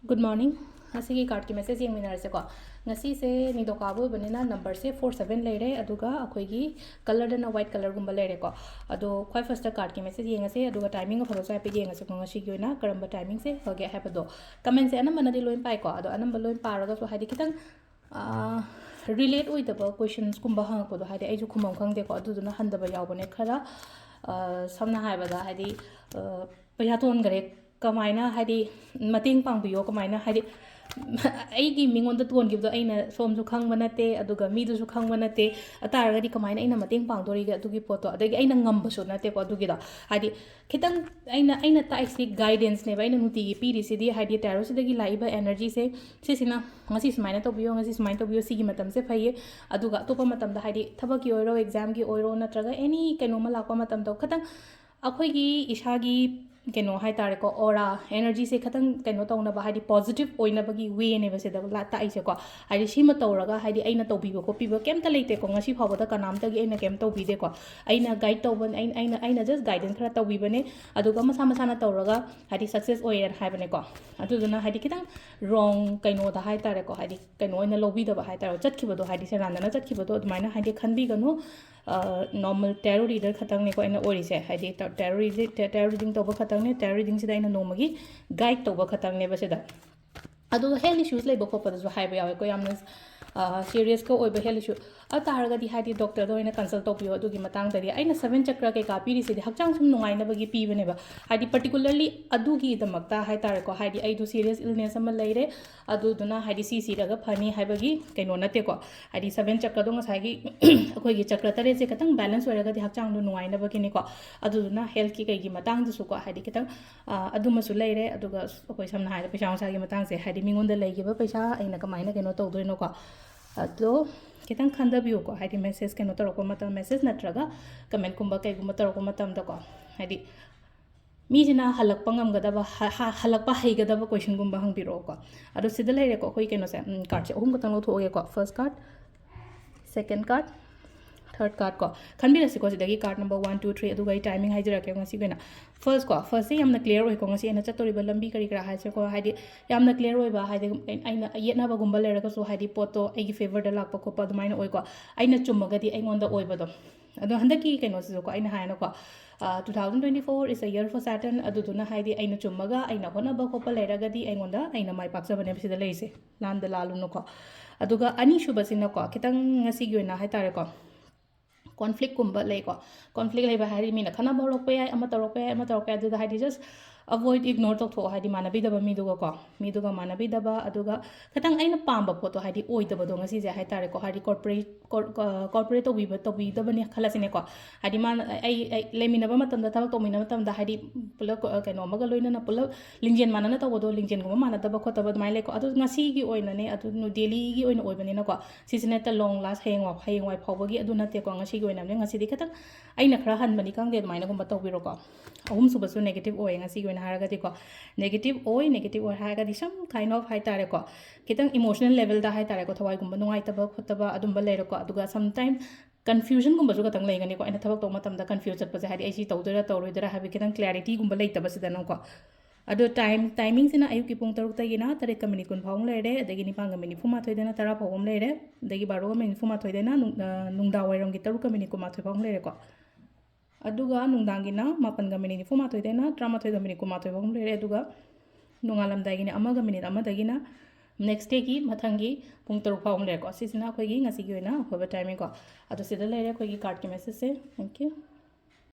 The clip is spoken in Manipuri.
Good morning. Asigi card ki message yeng minar se ko. Ngasi se ni do kabu banina number se 47 leire aduga akhoi gi color na white color gumba leire ko. Ado khoi first card ki message yeng ase aduga timing of hosa pe yeng ase ko ngasi gi na karamba timing se hoge ha do. Comment se anam banadi loin pai ko ado anam baloin paraga so hadi kitang relate oi the questions gumba hang ko do hadi ai ju khumam khang de ko adu na handaba yaw bane khara samna haiba da hadi paya ton gare kamaina hadi mating pangbiyo kamaina hadi aigi mingonda tuon gibdo aina somju khangba nate aduga midu su khangba nate ataragadi kamaina aina mating pangdori ga adugi poto adagi aina ngamba su nate ko adugi da hadi kitang aina ta isi guidance ne ba aina nuti gi piri sidi hadi tarot sidagi laiba energy se sisina ngasi smaina to biyo ngasi smaina to biyo sigi matam se phaye aduga topa matam da hadi thabaki oiro exam gi oiro natraga any kainoma lakwa matam do khatang akhoi gi ishagi keno hai tare ko aura energy se khatang keno tawna ba hadi positive oina bagi way ne ba se da la ta ise ko hadi sima tawraga hadi aina tawbi ba ko piba kem ta leite ko ngasi phawa da kanam ta gi aina kem tawbi de ko aina guide tawban aina just guidance khara tawbi bane aduga masa masa na tawraga hadi success oyer hai bane ko adu duna hadi kitang wrong kaino da hai tare ko hadi kaino oina lobi da ba hai tare chat khiba do hadi se randana chat khiba do admaina hadi khanbi ganu normal tarot reader khatang ne ko aina ori se hadi tarot reading to ba khatang ne tarot reading sida aina nomagi guide to ba khatang ne ba sida adu health issues lei ba ko pa da hai ba yawe ko yamna serious ko oiba health issue atarga di hadi doctor do ina consult to piyo adugi matang dari aina 7 chakra ke ka piri sidi hakchang sum nungai na bagi pi bane ba hadi particularly adugi damakta hai tare ko hadi ai du serious illness ama leire adu duna hadi si daga phani hai bagi kaino nate ko hadi 7 chakra do ngasai gi akoi gi chakra tare se katang balance oiraga di hakchang du nungai na bagi ni ko adu duna health ki kai gi matang du su ko hadi kitang adu masu leire aduga akoi samna hai paisa sa gi matang se hadi mingon da leigi ba paisa aina kamaina kaino to do no ko ado kitang khanda biyo ko hadi message keno taroko matam message natraga comment kumba kai gumba taroko matam da ko hadi mi jina halakpa ngamgadaba halakpa haigadaba question gumba hangbiro ko ado sida leire ko koi keno se card se ohum katang lo thoge ko first card second card third card ko khanbira se ko sidagi card number 1 2 3 aduga timing haijira ke ngasi gena first se yamna clear oi ko ngasi ena chatori ba lambi kari kra haise ko hadi yamna clear oi ba hadi aina yetna ba gumba lera ko so hadi poto ai favor da lakpa ko pa dumaina oi ko aina chummagadi aingonda oi ba do ado handaki keno se ko aina haina ko 2024 is a year for Saturn aduduna haidi aina chummaga aina hona ba ko pa lera gadi aingonda aina mai paksa bane bisida leise landa lalu no ko aduga ani shubasina ko kitang ngasi gi na hai tare ko conflict kumba lei ko conflict lei ba hari mina khana borok pe ama torok pe adu da hari just avoid ignore to tho hari mana bi da ba mi du ko mi du ga mana bi da ba aduga khatang aina pamba photo hari oi da ba do ngasi je hai tare ko hari corporate to bi da ba ne khala sine ko hari man ai lemina ba matam da thak to mina matam da hari pula ka no maga loina na pula lingjen mana na to do lingjen ko mana da ba khota ba mai le ko adu ngasi gi oina ne adu no daily gi oina oi bani na ko sisine ta long last hang wai phawba gi adu na te ko ngasi gi oina ne ngasi di khatang aina khara han bani kang de mai na gum ba to biro ko ahum suba su negative oi ngasi gi oina haraga di ko negative oi haraga di some kind of hai tare ko kitang emotional level da hai tare ko thawai gum ba nungai ta ba khota ba adum ba le ro ko aduga sometime confusion gum ba ju katang leigani ko aina thabak to matam da confuse chat pa hari ai si tawdara tawroidara habi kitang clarity gum ba leita ba sida no ko ado timing sina ayuk ki pung taruk tagina tare kamini kun phawng leire adagi ni pang kamini fuma thoidena tara phawm leire adagi baro kamini fuma thoidena nungda wairam gi taruk kamini kuma thoi phawng leire ko aduga nungdangina mapan kamini ni fuma thoidena trama thoi kamini kuma thoi phawng leire aduga nungalam dagini ama kamini ama dagina next day ki mathangi pung taruk phawng leire ko sisina khoi gi ngasi gi na hoba timing ko ado sida leire khoi gi card ki message se thank you